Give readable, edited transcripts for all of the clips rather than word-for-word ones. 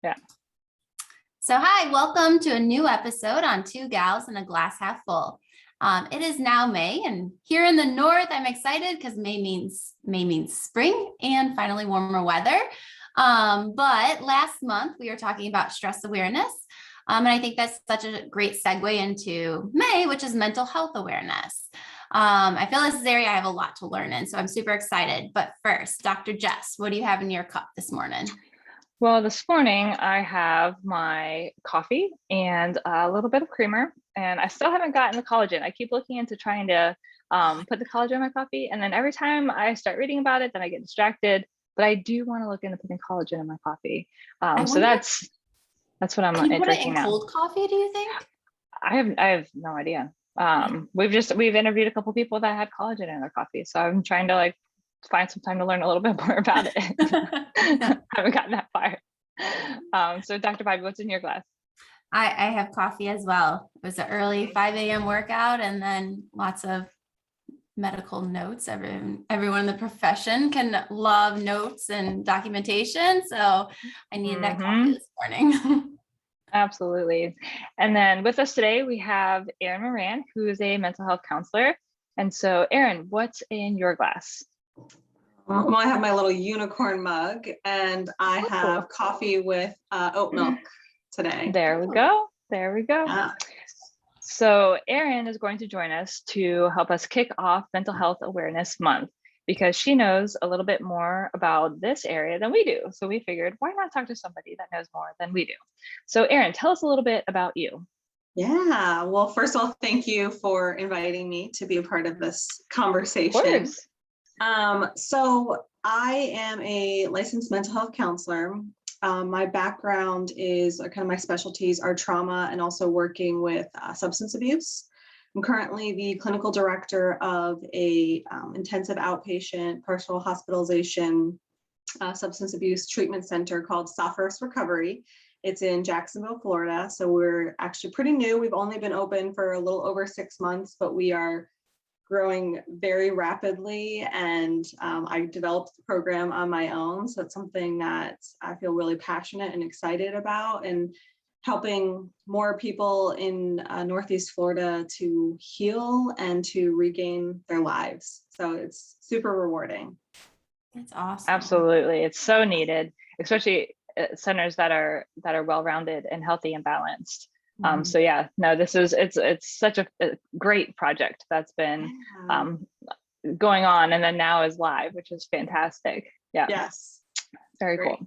Yeah. So hi, welcome to a new episode on Two Gals and a Glass Half Full. It is now May, and here in the north, I'm excited because May means spring and finally warmer weather. But last month we were talking about stress awareness, and I think that's such a great segue into May, which is mental health awareness. I feel this is an area I have a lot to learn in, so I'm super excited. But first, Dr. Jess, what do you have in your cup this morning? Well, this morning I have my coffee and a little bit of creamer, and I still haven't gotten the collagen. I keep looking into trying to put the collagen in my coffee, and then every time I start reading about it, then I get distracted. But I do want to look into putting collagen in my coffee. I So wonder, that's what I'm can you put it drinking in now. cold coffee, do you think? I have no idea. We've interviewed a couple people that had collagen in their coffee, so I'm trying to find some time to learn a little bit more about it. Haven't gotten that far. So Dr. Bobby, what's in your glass? I have coffee as well. It was an early 5 a.m. workout and then lots of medical notes. Everyone in the profession can love notes and documentation. So I needed that coffee this morning. Absolutely. And then with us today, we have Erin Moran, who is a mental health counselor. And so Erin, what's in your glass? Well, I have my little unicorn mug and I have coffee with oat milk today. There we go. There we go. Yeah. So Erin is going to join us to help us kick off Mental Health Awareness Month because she knows a little bit more about this area than we do. So we figured, why not talk to somebody that knows more than we do? So Erin, tell us a little bit about you. Yeah. Well, first of all, thank you for inviting me to be a part of this conversation. Of course. So I am a licensed mental health counselor. My background is kind of my specialties are trauma and also working with substance abuse. I'm currently the clinical director of a intensive outpatient partial hospitalization substance abuse treatment center called Sophos Recovery. It's in Jacksonville, Florida. So we're actually pretty new. We've only been open for a little over 6 months, but we are growing very rapidly, and I developed the program on my own. So it's something that I feel really passionate and excited about, and helping more people in Northeast Florida to heal and to regain their lives. So it's super rewarding. That's awesome. Absolutely. It's so needed, especially centers that are well-rounded and healthy and balanced. So yeah, no, it's such a great project that's been going on, and then now is live, which is fantastic. Yeah. Yes. Very cool.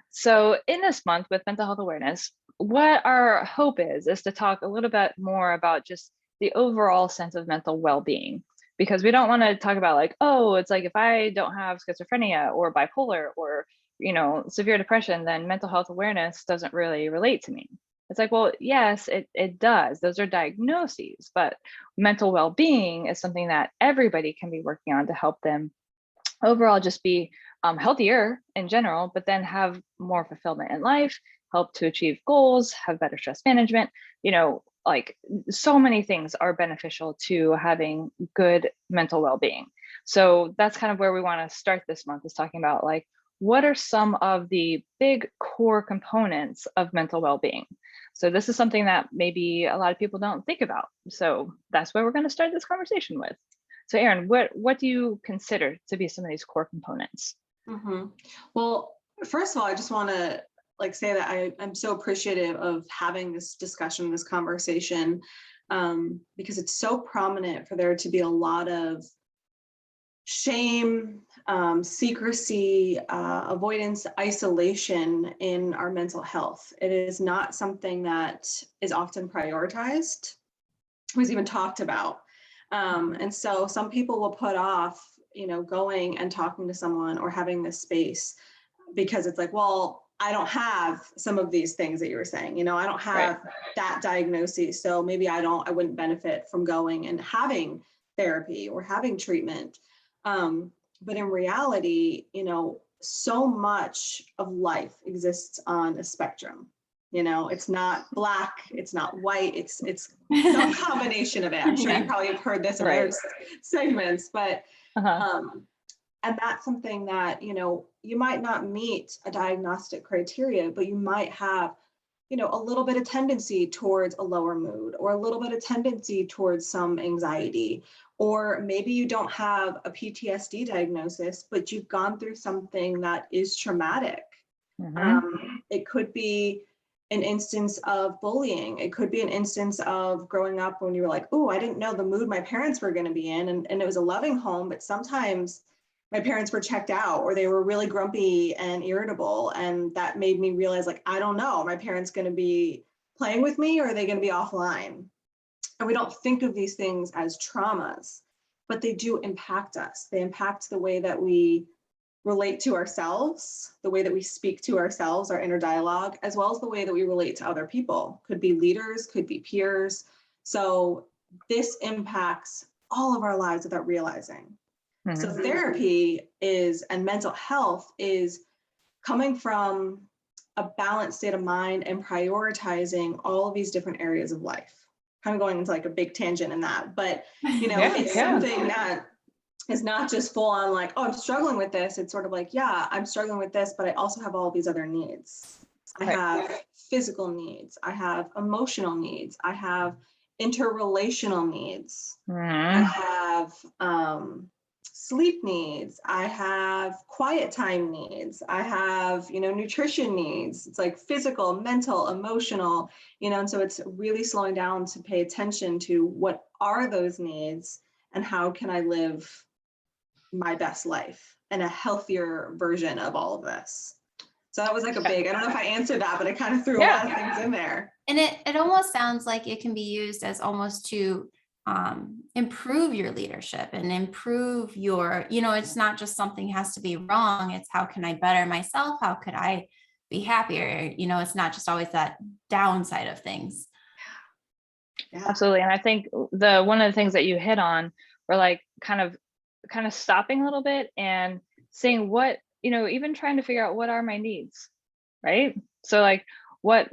So in this month with mental health awareness, what our hope is to talk a little bit more about just the overall sense of mental well-being, because we don't want to talk about it's like if I don't have schizophrenia or bipolar or severe depression, then mental health awareness doesn't really relate to me. It's like, well, yes, it does. Those are diagnoses, but mental well-being is something that everybody can be working on to help them overall just be healthier in general, but then have more fulfillment in life, help to achieve goals, have better stress management. So many things are beneficial to having good mental well-being. So that's kind of where we want to start this month, is talking about what are some of the big core components of mental well-being. So this is something that maybe a lot of people don't think about. So that's where we're going to start this conversation with. So Erin, what do you consider to be some of these core components? Well, first of all, I just want to say that I'm so appreciative of having this discussion, this conversation, because it's so prominent for there to be a lot of shame, secrecy, avoidance, isolation in our mental health. It is not something that is often prioritized, was even talked about. And so some people will put off, going and talking to someone or having this space because it's like, well, I don't have some of these things that you were saying, I don't have that diagnosis. So maybe I wouldn't benefit from going and having therapy or having treatment. But in reality, so much of life exists on a spectrum. It's not black, it's not white, it's some combination of it. I'm sure you probably have heard this in other segments, but And that's something that, you might not meet a diagnostic criteria, but you might have, a little bit of tendency towards a lower mood, or a little bit of tendency towards some anxiety, or maybe you don't have a PTSD diagnosis, but you've gone through something that is traumatic. It could be an instance of bullying. It could be an instance of growing up when you were like, oh, I didn't know the mood my parents were going to be in. And it was a loving home, but sometimes my parents were checked out, or they were really grumpy and irritable. And that made me realize, like, I don't know, my parents going to be playing with me, or are they going to be offline? And we don't think of these things as traumas, but they do impact us. They impact the way that we relate to ourselves, the way that we speak to ourselves, our inner dialogue, as well as the way that we relate to other people. Could be leaders, could be peers. So this impacts all of our lives without realizing. So therapy and mental health is coming from a balanced state of mind and prioritizing all of these different areas of life. Kind of going into like a big tangent in that, but it's something that is not just full on like, oh, I'm struggling with this. It's sort of like, yeah, I'm struggling with this, but I also have all these other needs. I have physical needs. I have emotional needs. I have interrelational needs. I have sleep needs. I have quiet time needs. I have, nutrition needs. It's like physical, mental, emotional, and so it's really slowing down to pay attention to what are those needs and how can I live my best life and a healthier version of all of this. So that was like I don't know if I answered that, but I kind of threw a lot of things in there. And it almost sounds like it can be used as almost to improve your leadership and improve your, it's not just something has to be wrong. It's how can I better myself? How could I be happier? It's not just always that downside of things. Yeah. Absolutely. And I think one of the things that you hit on were like kind of stopping a little bit and saying what, even trying to figure out what are my needs, right? So like what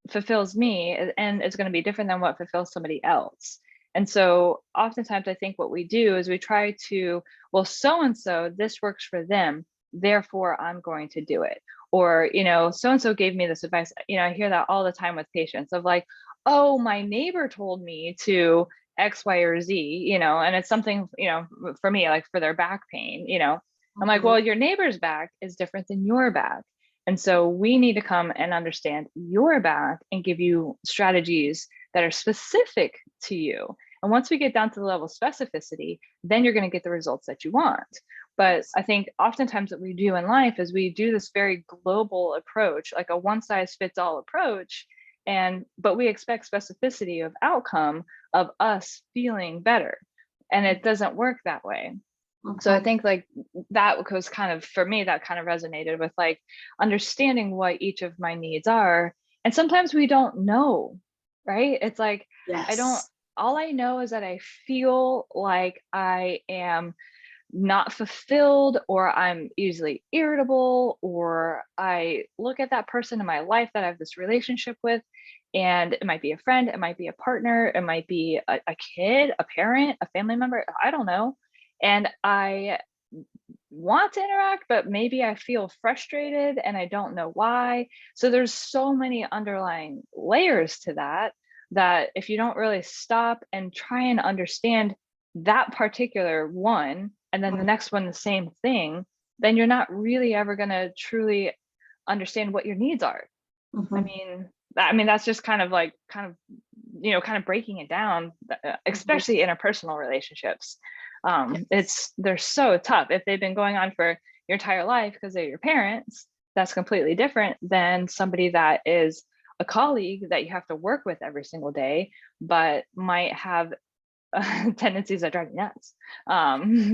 fulfills me, and it's going to be different than what fulfills somebody else. And so oftentimes I think what we do is we try to, well, so-and-so, this works for them, therefore I'm going to do it. Or, so-and-so gave me this advice. I hear that all the time with patients of like, oh, my neighbor told me to X, Y, or Z, and it's something, for me, like for their back pain, I'm like, well, your neighbor's back is different than your back. And so we need to come and understand your back and give you strategies that are specific to you. And once we get down to the level of specificity, then you're going to get the results that you want. But I think oftentimes what we do in life is we do this very global approach, like a one size fits all approach. But we expect specificity of outcome of us feeling better. And it doesn't work that way. So I think like that was kind of, for me, that kind of resonated with like understanding what each of my needs are. And sometimes we don't know, right? It's like, all I know is that I feel like I am not fulfilled, or I'm easily irritable, or I look at that person in my life that I have this relationship with, and it might be a friend, it might be a partner, it might be a kid, a parent, a family member, I don't know. And I want to interact, but maybe I feel frustrated and I don't know why. So there's so many underlying layers to that if you don't really stop and try and understand that particular one, and then the next one, the same thing, then you're not really ever going to truly understand what your needs are. I mean, that's just kind of breaking it down, especially interpersonal relationships. They're so tough. If they've been going on for your entire life because they're your parents, that's completely different than somebody that is a colleague that you have to work with every single day, but might have tendencies that drive you nuts.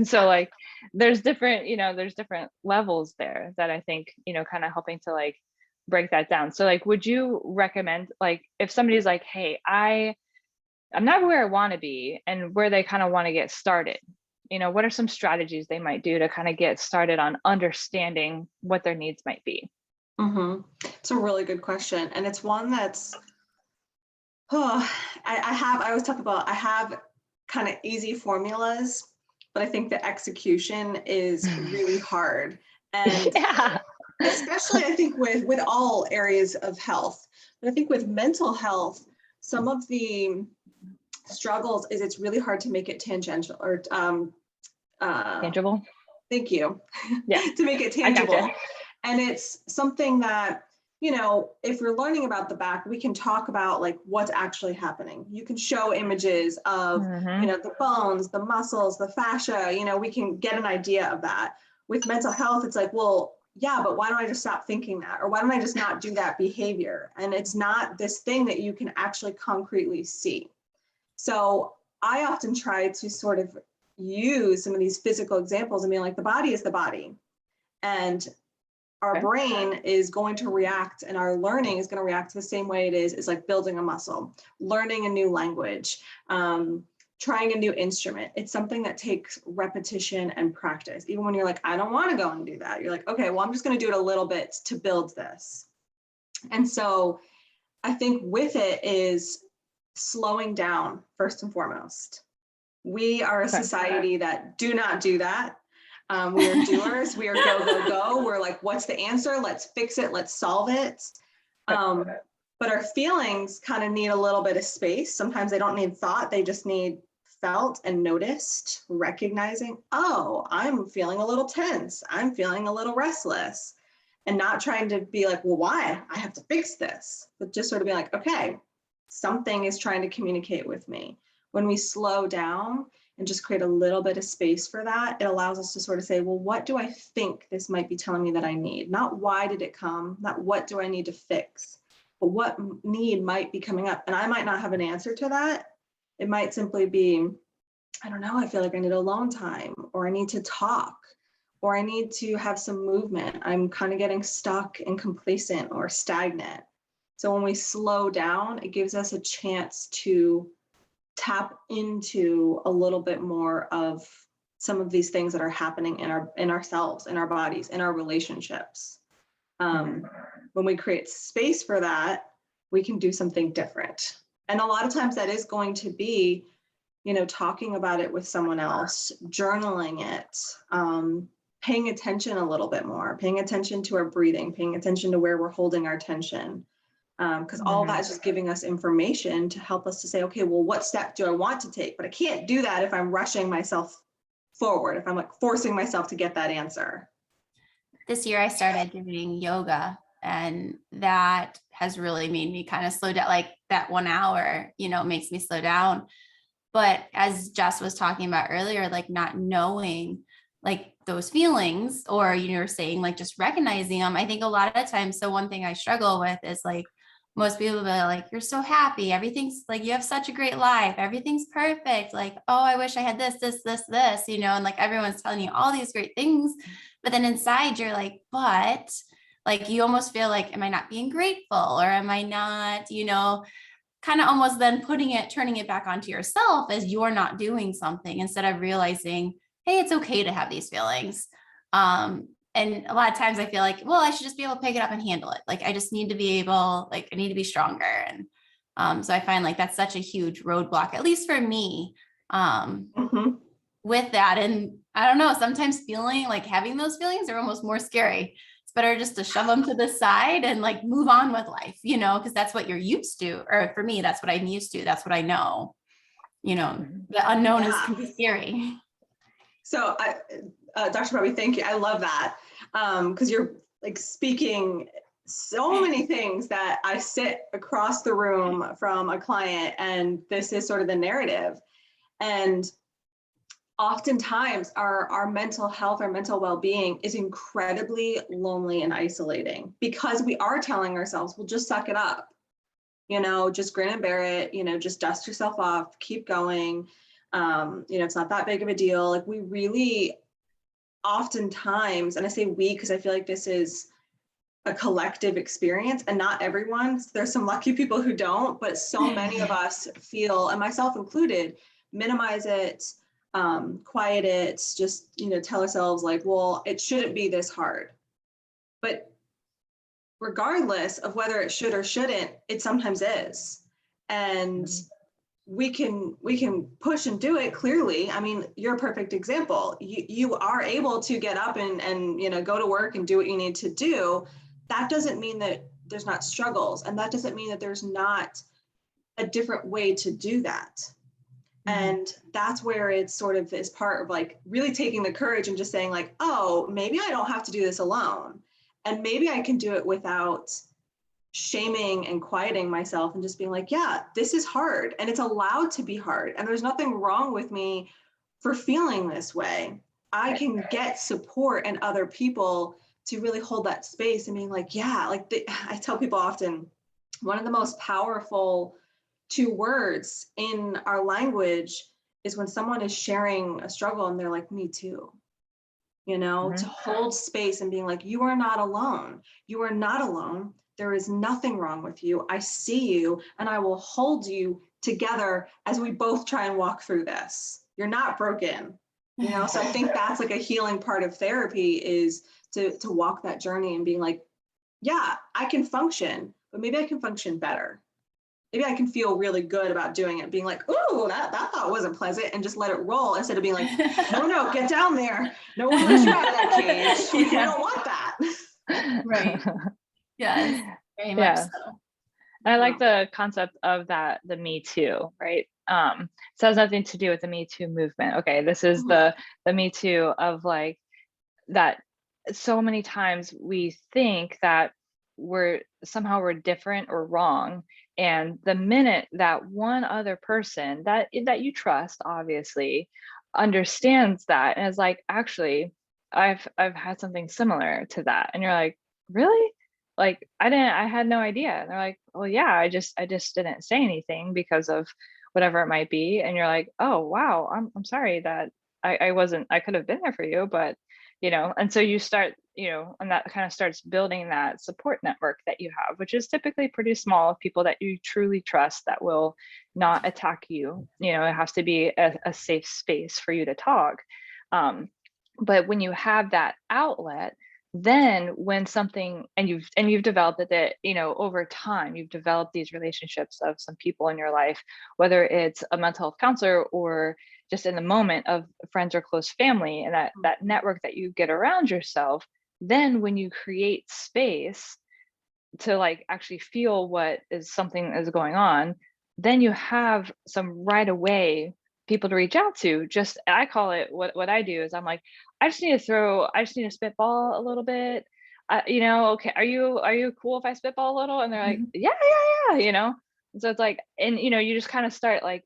So like there's different levels there that I think, kind of helping to like break that down. So like, would you recommend, like, if somebody's like, hey, I'm not where I want to be, and where they kind of want to get started, what are some strategies they might do to kind of get started on understanding what their needs might be? It's a really good question. And it's one that's, I always talk about, I have kind of easy formulas, but I think the execution is really hard. And Yeah. especially I think with all areas of health, but I think with mental health, some of the struggles is it's really hard to make it tangential or Tangible. thank you. Yeah. To make it I gotcha. tangible. And it's something that, you know, if we're learning about the back, we can talk about like what's actually happening. You can show images of, you know, the bones, the muscles, the fascia, you know, we can get an idea of that. With mental health, it's like, well, yeah, but why don't I just stop thinking that? Or why don't I just not do that behavior? And it's not this thing that you can actually concretely see. So I often try to sort of use some of these physical examples and be like, the body is the body. And our brain is going to react, and our learning is going to react the same way it is like building a muscle, learning a new language, trying a new instrument. It's something that takes repetition and practice. Even when you're like, I don't want to go and do that. You're like, okay, well, I'm just going to do it a little bit to build this. And so I think with it is slowing down first and foremost. We are a society that do not do that. We are doers. We are go, go, go. We're like, what's the answer? Let's fix it. Let's solve it. But our feelings kind of need a little bit of space. Sometimes they don't need thought. They just need felt and noticed, recognizing, oh, I'm feeling a little tense. I'm feeling a little restless, and not trying to be like, well, why? I have to fix this, but just sort of be like, okay, something is trying to communicate with me. When we slow down and just create a little bit of space for that, it allows us to sort of say, well, what do I think this might be telling me that I need? Not why did it come, not what do I need to fix, but what need might be coming up. And I might not have an answer to that. It might simply be, I don't know, I feel like I need alone time, or I need to talk, or I need to have some movement. I'm kind of getting stuck and complacent or stagnant. So when we slow down, it gives us a chance to tap into a little bit more of some of these things that are happening in ourselves, in our bodies, in our relationships. When we create space for that, we can do something different. And a lot of times that is going to be, you know, talking about it with someone else, journaling it, paying attention a little bit more, paying attention to our breathing, paying attention to where we're holding our tension. Because all that is just giving us information to help us to say, okay, well, what step do I want to take? But I can't do that if I'm rushing myself forward, if I'm like forcing myself to get that answer. This year I started doing yoga, and that has really made me kind of slow down. Like that 1 hour, you know, makes me slow down. But as Jess was talking about earlier, like not knowing like those feelings, or you're saying like just recognizing them. I think a lot of times, so one thing I struggle with is like, most people will be like, you're so happy. Everything's like, you have such a great life. Everything's perfect. Like, oh, I wish I had this, you know, and like everyone's telling you all these great things. But then inside you're like, but like, you almost feel like, am I not being grateful? Or am I not, you know, kind of almost then turning it back onto yourself as you're not doing something, instead of realizing, hey, it's okay to have these feelings. And a lot of times I feel like, well, I should just be able to pick it up and handle it. Like, I just need to be able, like, I need to be stronger. And so I find like that's such a huge roadblock, at least for me, with that. And I don't know, sometimes feeling like having those feelings are almost more scary. It's better just to shove them to the side and like move on with life, you know, because that's what you're used to. Or for me, that's what I'm used to. That's what I know. You know, the unknown can be scary. So Dr. Bobby, thank you. I love that. Because you're like speaking so many things that I sit across the room from a client, and this is sort of the narrative. And oftentimes our mental health, our mental well-being is incredibly lonely and isolating, because we are telling ourselves, well, just suck it up, you know, just grin and bear it, you know, just dust yourself off, keep going. You know, it's not that big of a deal. Like, we really oftentimes, and I say we because I feel like this is a collective experience, and not everyone. There's some lucky people who don't, but so many of us feel, and myself included, minimize it, quiet it, just, you know, tell ourselves like, well, it shouldn't be this hard. But regardless of whether it should or shouldn't, it sometimes is. And we can push and do it. Clearly, I mean, you're a perfect example. You are able to get up and go to work and do what you need to do. That doesn't mean that there's not struggles, and that doesn't mean that there's not a different way to do that. And that's where it sort of is part of like really taking the courage and just saying like, oh, maybe I don't have to do this alone, and maybe I can do it without shaming and quieting myself and just being like, yeah, this is hard, and it's allowed to be hard, and there's nothing wrong with me for feeling this way. I can get support and other people to really hold that space and being like, yeah, like I tell people often, one of the most powerful 2 words in our language is when someone is sharing a struggle and they're like, me too. To hold space and being like, you are not alone. You are not alone. There is nothing wrong with you. I see you, and I will hold you together as we both try and walk through this. You're not broken. So I think that's like a healing part of therapy, is to walk that journey and being like, yeah, I can function, but maybe I can function better. Maybe I can feel really good about doing it, being like, ooh, that thought wasn't pleasant, and just let it roll, instead of being like, no, get down there. No one lets you out of that cage. We don't want that. Right. Yes, very much Yeah. so. I like the concept of that, the Me Too, right? So it has nothing to do with the Me Too movement. Okay, this is the Me Too of like that. So many times we think that we're different or wrong, and the minute that one other person that you trust, obviously, understands that and is like, actually, I've had something similar to that, and you're like, really? Like, I had no idea. And they're like, well, yeah, I just didn't say anything because of whatever it might be. And you're like, oh, wow, I'm sorry that I could have been there for you, but and so you start, and that kind of starts building that support network that you have, which is typically pretty small, of people that you truly trust that will not attack you. It has to be a safe space for you to talk. But when you have that outlet, then when something, and you've developed it, that over time you've developed these relationships of some people in your life, whether it's a mental health counselor or just in the moment of friends or close family, and that network that you get around yourself, then when you create space to like actually feel what is something is going on, then you have some right away people to reach out to. Just, I call it, what I do is I'm like, I just need to spitball a little bit. Okay, are you cool if I spitball a little? And they're like, yeah. And so it's like, and you just kind of start like,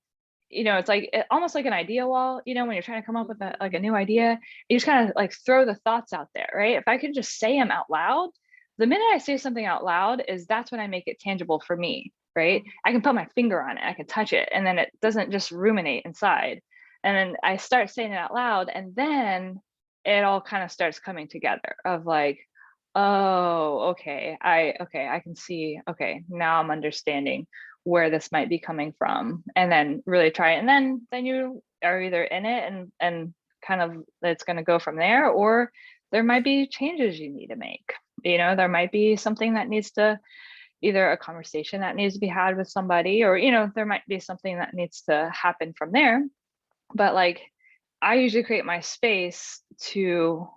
it's like almost like an idea wall, when you're trying to come up with a new idea, you just kind of like throw the thoughts out there, right? If I can just say them out loud, the minute I say something out loud, that's when I make it tangible for me, right? I can put my finger on it, I can touch it, and then it doesn't just ruminate inside. And then I start saying it out loud, and then it all kind of starts coming together of like, oh, okay, I can see, okay, now I'm understanding where this might be coming from, and then really try it. And then you are either in it and kind of, it's going to go from there, or there might be changes you need to make. There might be something that needs to, either a conversation that needs to be had with somebody, or there might be something that needs to happen from there. But like, I usually create my space to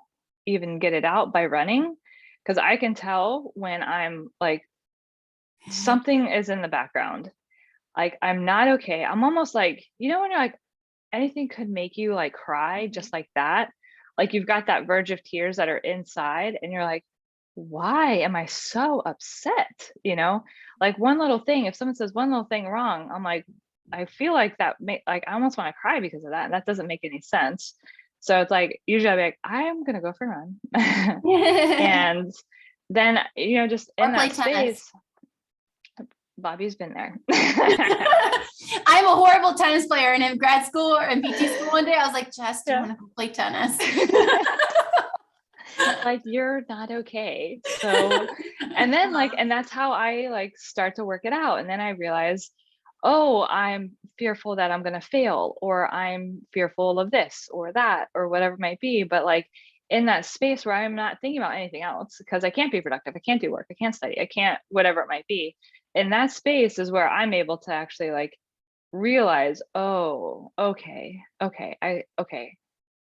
even get it out by running, because I can tell when I'm like, something is in the background, like I'm not okay. I'm almost like, when you're like, anything could make you like cry just like that, like you've got that verge of tears that are inside, and you're like, why am I so upset? Like one little thing, if someone says one little thing wrong, I'm like, I feel like like I almost want to cry because of that. And that doesn't make any sense. So it's like, usually I'll be like, I'm gonna go for a run. And then, just in that space, Bobby's been there. I'm a horrible tennis player, and in grad school or in PT school one day, I was like, Jess, do you want to play tennis? Like, you're not okay. So, and then like, and that's how I like start to work it out. And then I realize, oh, I'm fearful that I'm going to fail, or I'm fearful of this or that, or whatever it might be. But like in that space where I'm not thinking about anything else, because I can't be productive, I can't do work, I can't study, I can't, whatever it might be. In that space is where I'm able to actually like realize, oh, okay,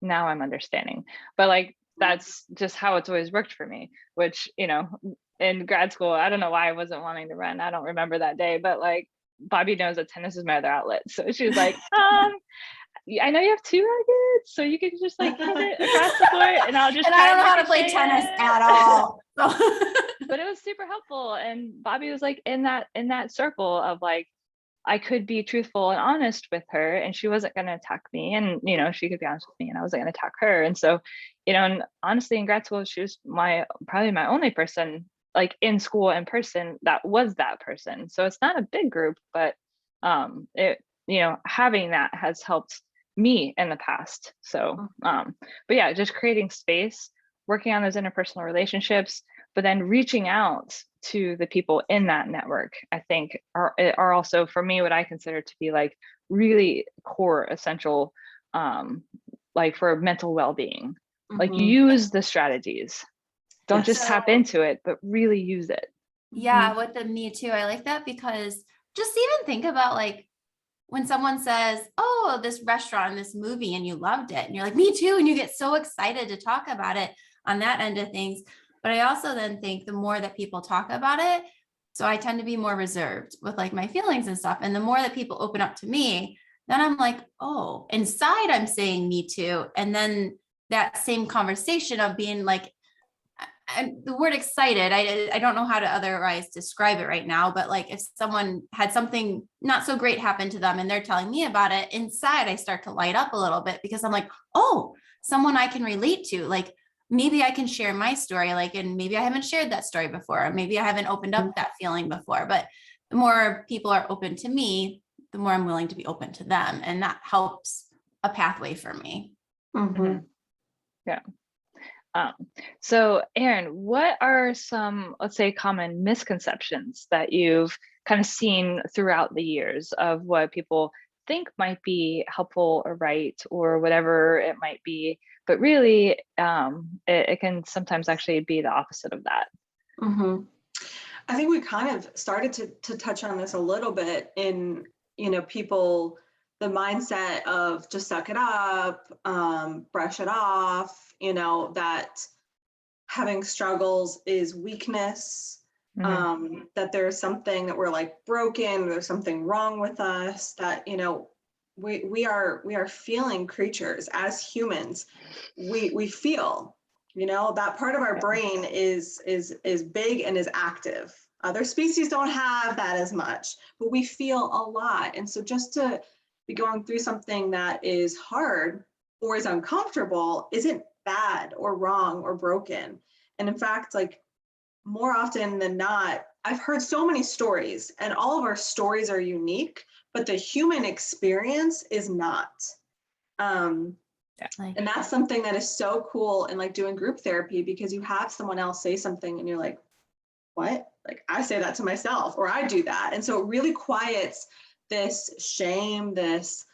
now I'm understanding. But like, that's just how it's always worked for me, which, in grad school, I don't know why I wasn't wanting to run. I don't remember that day, but like, Bobby knows that tennis is my other outlet. So she was like, I know you have 2 rackets, so you can just like hit it across the court and I'll just And I don't know how to play tennis at all. But it was super helpful. And Bobby was like in that circle of like, I could be truthful and honest with her and she wasn't going to attack me, and she could be honest with me and I wasn't going to attack her. And so, and honestly, in grad school, she was probably my only person like in school in person that was that person. So it's not a big group, but it having that has helped me in the past. So but yeah, just creating space, working on those interpersonal relationships, but then reaching out to the people in that network, I think are also, for me, what I consider to be like really core essential, like for mental well-being. Like use the strategies, don't just tap into it, but really use it. Yeah, with the Me Too, I like that, because just even think about like when someone says, oh, this restaurant, this movie, and you loved it, and you're like, me too, and you get so excited to talk about it on that end of things. But I also then think the more that people talk about it, so I tend to be more reserved with like my feelings and stuff. And the more that people open up to me, then I'm like, oh, inside I'm saying me too. And then that same conversation of being like, and the word excited, I don't know how to otherwise describe it right now, but like if someone had something not so great happen to them and they're telling me about it, inside I start to light up a little bit, because I'm like, oh, someone I can relate to. Like maybe I can share my story, like, and maybe I haven't shared that story before, or maybe I haven't opened up that feeling before. But the more people are open to me, the more I'm willing to be open to them. And that helps a pathway for me. Yeah. So Erin, what are some, let's say, common misconceptions that you've kind of seen throughout the years of what people think might be helpful or right or whatever it might be, but really it can sometimes actually be the opposite of that? I think we kind of started to touch on this a little bit in, people, the mindset of just suck it up, brush it off, that having struggles is weakness, that there's something that we're like broken, there's something wrong with us, that, we are feeling creatures as humans. We feel, that part of our brain is big and is active. Other species don't have that as much, but we feel a lot. And so just to be going through something that is hard or is uncomfortable isn't bad or wrong or broken. And in fact, like more often than not, I've heard so many stories, and all of our stories are unique, but the human experience is not. And that's something that is so cool in like doing group therapy, because you have someone else say something and you're like, what? Like I say that to myself, or I do that. And so it really quiets this shame, this,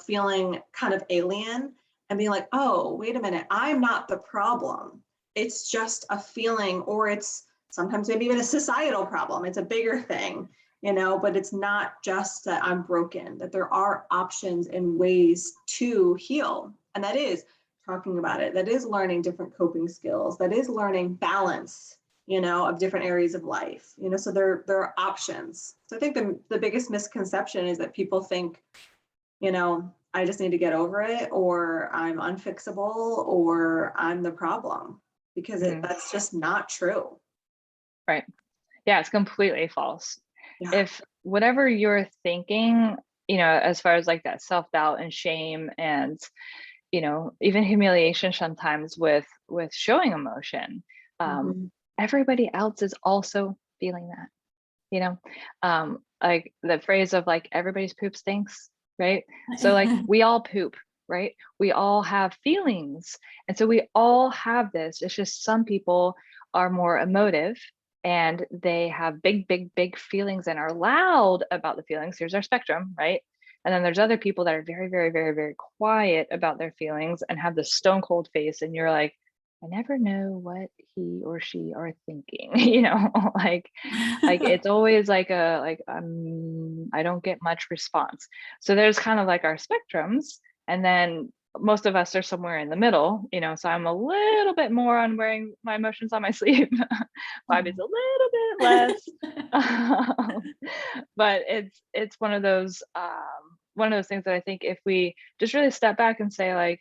feeling kind of alien, and being like, oh, wait a minute, I'm not the problem. It's just a feeling, or it's sometimes maybe even a societal problem. It's a bigger thing, but it's not just that I'm broken, that there are options and ways to heal. And that is talking about it. That is learning different coping skills. That is learning balance, of different areas of life, so there are options. So I think the biggest misconception is that people think, I just need to get over it, or I'm unfixable, or I'm the problem, because that's just not true. Right. Yeah, it's completely false. Yeah. If whatever you're thinking, as far as like that self-doubt and shame and, even humiliation sometimes with showing emotion, everybody else is also feeling that, like the phrase of like, everybody's poop stinks, right? So like we all poop, right? We all have feelings. And so we all have this. It's just some people are more emotive and they have big, big, big feelings and are loud about the feelings. Here's our spectrum, right? And then there's other people that are very, very, very, very quiet about their feelings and have this stone cold face. And you're like, I never know what he or she are thinking, you know, like it's always like I don't get much response. So there's kind of like our spectrums, and then most of us are somewhere in the middle, you know. So I'm a little bit more on wearing my emotions on my sleeve. Vibe is a little bit less. But it's one of those things that I think if we just really step back and say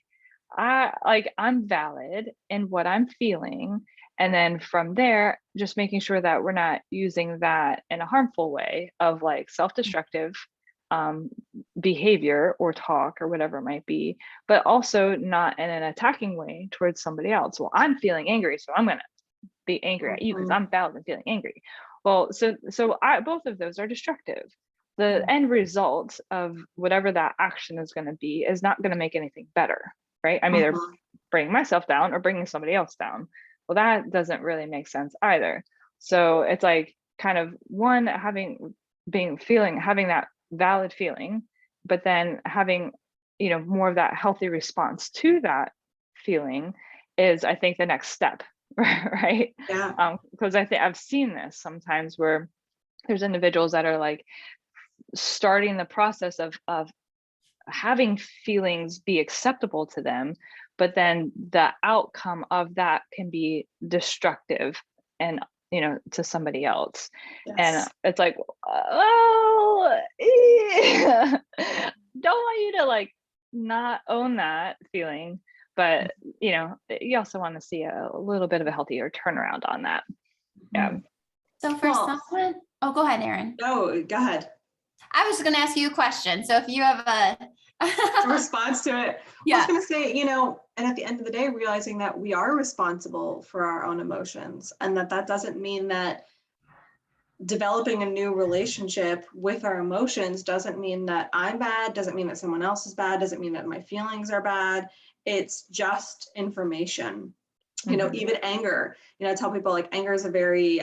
I'm valid in what I'm feeling, and then from there just making sure that we're not using that in a harmful way of like self-destructive behavior or talk or whatever it might be, but also not in an attacking way towards somebody else. Well, I'm feeling angry, so I'm gonna be angry at you because I'm valid in feeling angry. Well, both of those are destructive. The end result of whatever that action is going to be is not going to make anything better, right? I'm either bringing myself down or bringing somebody else down. Well, that doesn't really make sense either. So it's like kind of one, having that valid feeling, but then having, you know, more of that healthy response to that feeling is, I think, the next step, right? Yeah. Because I think I've seen this sometimes where there's individuals that are like starting the process of having feelings be acceptable to them, but then the outcome of that can be destructive and, you know, to somebody else. Yes. And it's like, oh, don't want you to like not own that feeling, but you know, you also want to see a little bit of a healthier turnaround on that. Yeah. So for someone, oh, go ahead, Erin. No, go ahead. I was just going to ask you a question. So if you have a response to it, I was going to say, you know, and at the end of the day, realizing that we are responsible for our own emotions, and that doesn't mean that developing a new relationship with our emotions doesn't mean that I'm bad, doesn't mean that someone else is bad, doesn't mean that my feelings are bad. It's just information. You know, even anger, you know, I tell people like anger is a very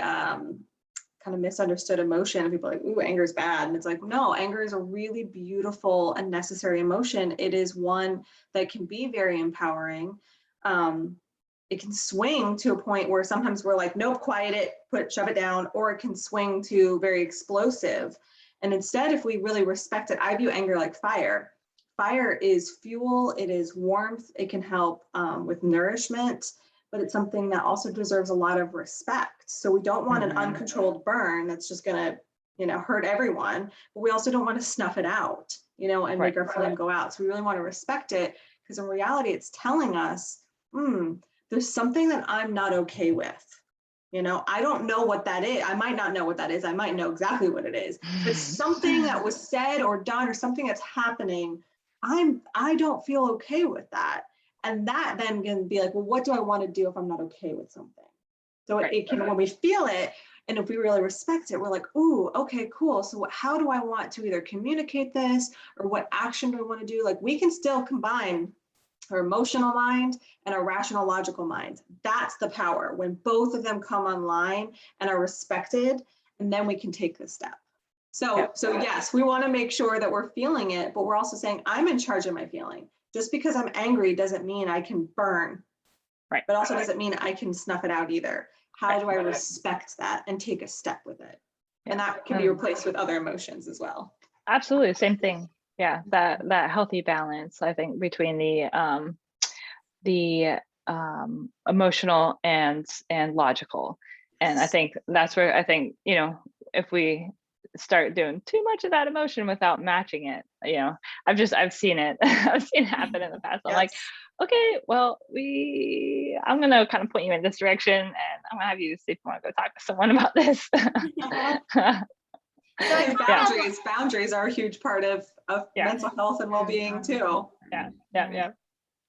kind of misunderstood emotion, and people are like, ooh, anger is bad. And it's like, no, anger is a really beautiful and necessary emotion. It is one that can be very empowering. It can swing to a point where sometimes we're like, nope, quiet it, shove it down, or it can swing to very explosive. And instead, if we really respect it, I view anger like fire. Fire is fuel, it is warmth, it can help with nourishment, but it's something that also deserves a lot of respect. So we don't want an uncontrolled burn that's just gonna, you know, hurt everyone, but we also don't want to snuff it out, you know, and make our flame go out. So we really want to respect it, because in reality, it's telling us, there's something that I'm not okay with. You know, I don't know what that is. I might not know what that is. I might know exactly what it is, but something that was said or done or something that's happening, I don't feel okay with that. And that then can be like, well, what do I want to do if I'm not okay with something? So it can, when we feel it, and if we really respect it, we're like, ooh, okay, cool. So how do I want to either communicate this, or what action do I want to do? Like, we can still combine our emotional mind and our rational logical mind. That's the power, when both of them come online and are respected, and then we can take this step. So yes, we want to make sure that we're feeling it, but we're also saying, I'm in charge of my feeling. Just because I'm angry doesn't mean I can burn, but also doesn't mean I can snuff it out either. How do I respect that and take a step with it? And that can be replaced with other emotions as well. Absolutely, same thing. Yeah, that healthy balance, I think, between the emotional and logical. And I think that's where I think, you know, if we start doing too much of that emotion without matching it, you know, I've seen it I've seen it happen in the past. I'm like, okay, well, I'm gonna kind of point you in this direction, and I'm gonna have you see if you want to go talk to someone about this. Boundaries are a huge part of mental health and well-being too. Yeah.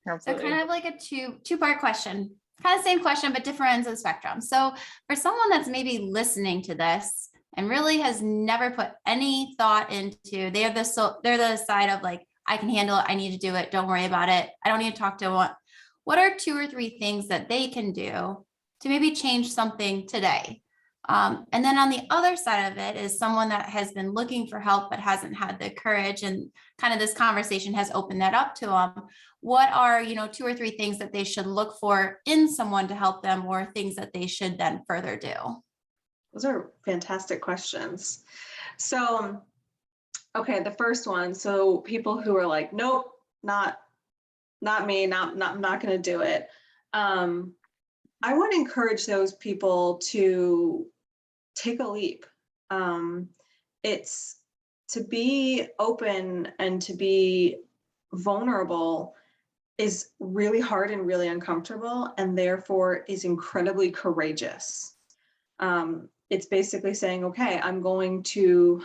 Absolutely. So kind of like a two-part question, kind of same question, but different ends of the spectrum. So for someone that's maybe listening to this and really has never put any thought into, they're the side of like, I can handle it, I need to do it, don't worry about it, I don't need to talk to one. What are 2 or 3 things that they can do to maybe change something today? And then on the other side of it is someone that has been looking for help but hasn't had the courage, and kind of this conversation has opened that up to them. What are, 2 or 3 things that they should look for in someone to help them, or things that they should then further do? Those are fantastic questions. So, okay, the first one. So people who are like, nope, not me, I'm not going to do it. I want to encourage those people to take a leap. It's to be open and to be vulnerable is really hard and really uncomfortable, and therefore is incredibly courageous. It's basically saying, okay, I'm going to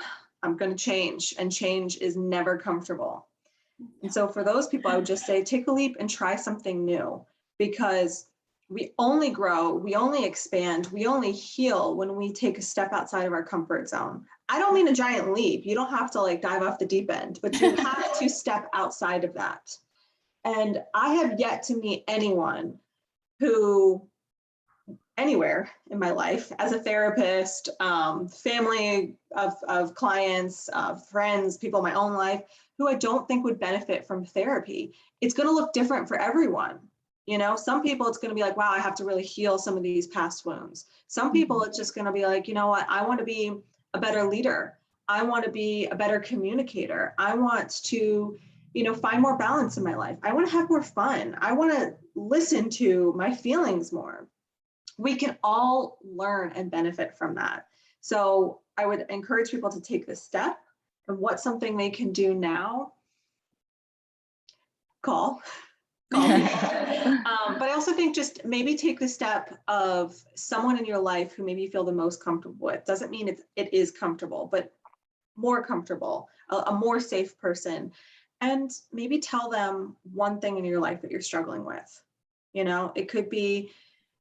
change, and change is never comfortable. And so for those people, I would just say, take a leap and try something new, because we only grow, we only expand, we only heal when we take a step outside of our comfort zone. I don't mean a giant leap. You don't have to like dive off the deep end, but you have to step outside of that. And I have yet to meet anyone who, anywhere in my life, as a therapist, family of clients, friends, people in my own life, who I don't think would benefit from therapy. It's going to look different for everyone. Some people it's going to be like, wow, I have to really heal some of these past wounds. Some people it's just going to be like, you know what, I want to be a better leader. I want to be a better communicator. I want to, find more balance in my life. I want to have more fun. I want to listen to my feelings more. We can all learn and benefit from that. So I would encourage people to take this step. And what's something they can do now? Call me. But I also think just maybe take the step of someone in your life who maybe you feel the most comfortable with. Doesn't mean it is comfortable, but more comfortable, a more safe person. And maybe tell them one thing in your life that you're struggling with. It could be,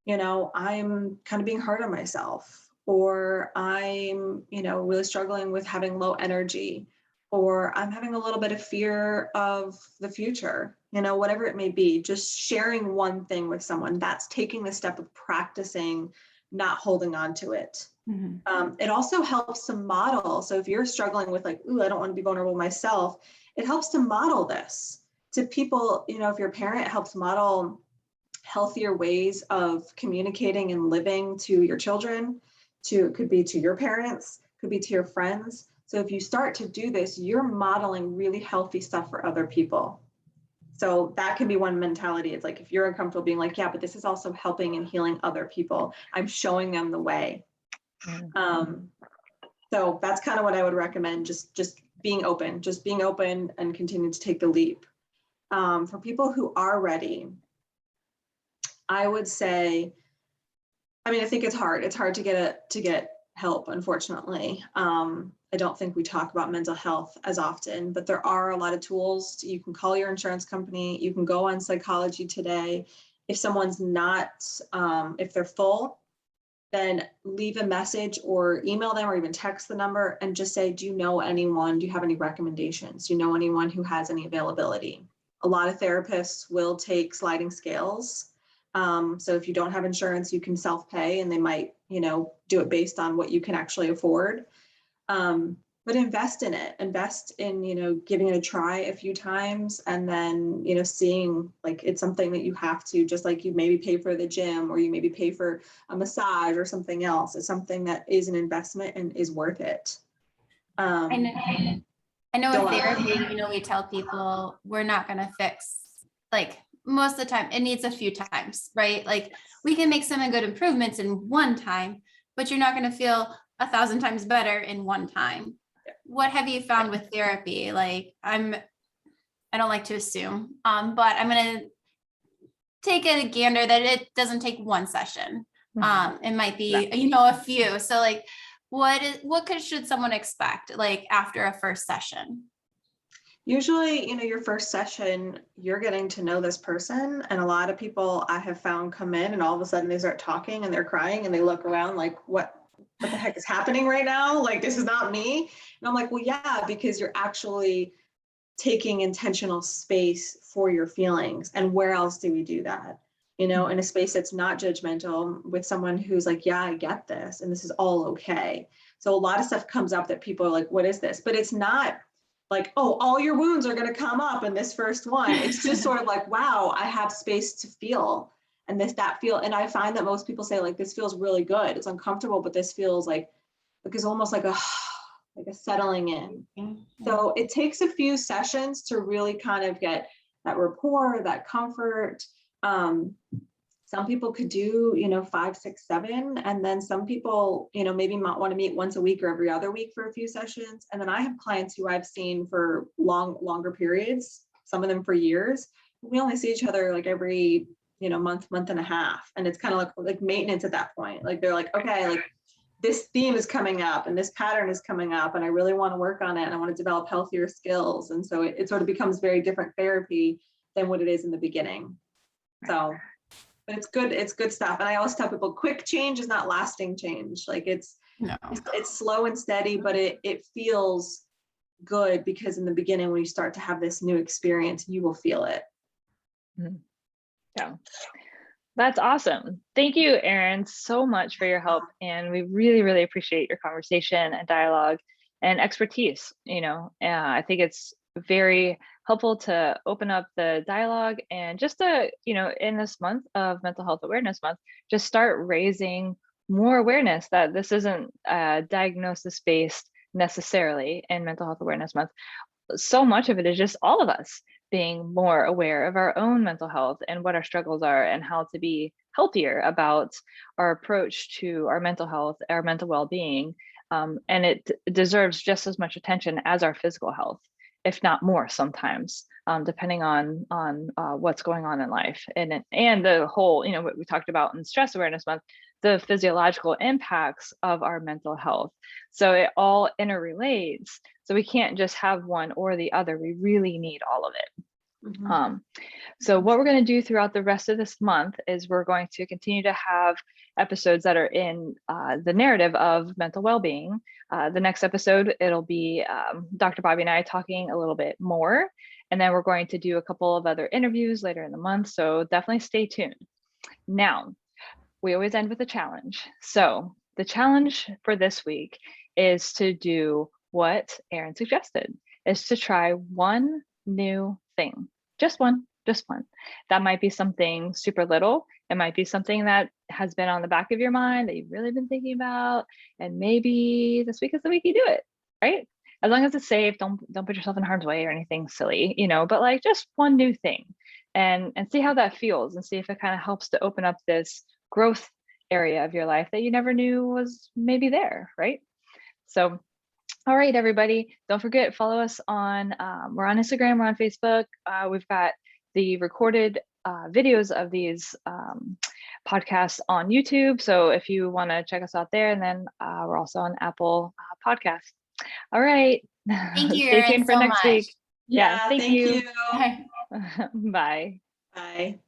I'm kind of being hard on myself, or I'm, really struggling with having low energy, or I'm having a little bit of fear of the future, whatever it may be. Just sharing one thing with someone, that's taking the step of practicing, not holding on to it. Mm-hmm. It also helps to model. So if you're struggling with like, ooh, I don't want to be vulnerable myself, it helps to model this to people. If you're a parent, it helps model healthier ways of communicating and living to your children. It could be to your parents, could be to your friends. So if you start to do this, you're modeling really healthy stuff for other people. So that can be one mentality. It's like, if you're uncomfortable being like, yeah, but this is also helping and healing other people, I'm showing them the way. So that's kind of what I would recommend. Just being open and continue to take the leap. For people who are ready, I would say, I think it's hard. It's hard to get help, unfortunately. I don't think we talk about mental health as often, but there are a lot of tools. You can call your insurance company. You can go on Psychology Today. If someone's not, if they're full, then leave a message or email them, or even text the number and just say, do you know anyone? Do you have any recommendations? Do you know anyone who has any availability? A lot of therapists will take sliding scales. So if you don't have insurance, you can self-pay, and they might, do it based on what you can actually afford. But invest in it, invest in, giving it a try a few times, and then, seeing like it's something that you have to, just like you maybe pay for the gym, or you maybe pay for a massage or something else. It's something that is an investment and is worth it. I know with therapy, we tell people we're not going to fix, like, most of the time it needs a few times, right? Like, we can make some good improvements in one time, but you're not going to feel 1,000 times better in one time. What have you found with therapy? Like, I don't like to assume, but I'm going to take a gander that it doesn't take one session. It might be, a few. So like, should someone expect, like, after a first session? Usually, your first session, you're getting to know this person. And a lot of people I have found come in and all of a sudden they start talking and they're crying and they look around like, what the heck is happening right now? Like, this is not me. And I'm like, well, yeah, because you're actually taking intentional space for your feelings. And where else do we do that? you know, in a space that's not judgmental, with someone who's like, yeah, I get this, and this is all okay. So a lot of stuff comes up that people are like, what is this? But it's not like, oh, all your wounds are going to come up in this first one. It's just sort of like, wow, I have space to feel. And that feel, and I find that most people say like, this feels really good. It's uncomfortable, but this feels like it's almost like a settling in. So it takes a few sessions to really kind of get that rapport, that comfort. Some people could do, 5, 6, 7, and then some people, maybe might want to meet once a week or every other week for a few sessions. And then I have clients who I've seen for longer periods, some of them for years. We only see each other like every, month and a half. And it's kind of like maintenance at that point. Like they're like, okay, like this theme is coming up and this pattern is coming up and I really want to work on it and I want to develop healthier skills. And so it sort of becomes very different therapy than what it is in the beginning. So, but it's good stuff. And I always tell people, quick change is not lasting change. Like it's slow and steady, but it feels good because in the beginning, when you start to have this new experience, you will feel it. Mm-hmm. Yeah, that's awesome. Thank you, Erin, so much for your help. And we really, really appreciate your conversation and dialogue and expertise. I think it's very helpful to open up the dialogue and just to, in this month of Mental Health Awareness Month, just start raising more awareness that this isn't diagnosis-based necessarily in Mental Health Awareness Month. So much of it is just all of us being more aware of our own mental health and what our struggles are and how to be healthier about our approach to our mental health, our mental well-being. And it deserves just as much attention as our physical health, if not more sometimes, depending on what's going on in life. And the whole, what we talked about in Stress Awareness Month, the physiological impacts of our mental health. So it all interrelates. So we can't just have one or the other. We really need all of it. Mm-hmm. So what we're going to do throughout the rest of this month is we're going to continue to have episodes that are in the narrative of mental well-being. The next episode, it'll be Dr. Bobby and I talking a little bit more. And then we're going to do a couple of other interviews later in the month. So definitely stay tuned. Now, we always end with a challenge. So the challenge for this week is to do what Erin suggested, is to try one new thing. Just one. That might be something super little. It might be something that has been on the back of your mind that you've really been thinking about. And maybe this week is the week you do it, right? As long as it's safe, don't put yourself in harm's way or anything silly, but like just one new thing and see how that feels and see if it kind of helps to open up this growth area of your life that you never knew was maybe there, right? So, all right, everybody, don't forget, follow us on, we're on Instagram, we're on Facebook. We've got the recorded videos of these podcasts on YouTube. So if you want to check us out there, and then we're also on Apple Podcasts. All right. Thank you, Stay tuned for next week. Yeah, Thank you. you. Bye. Bye.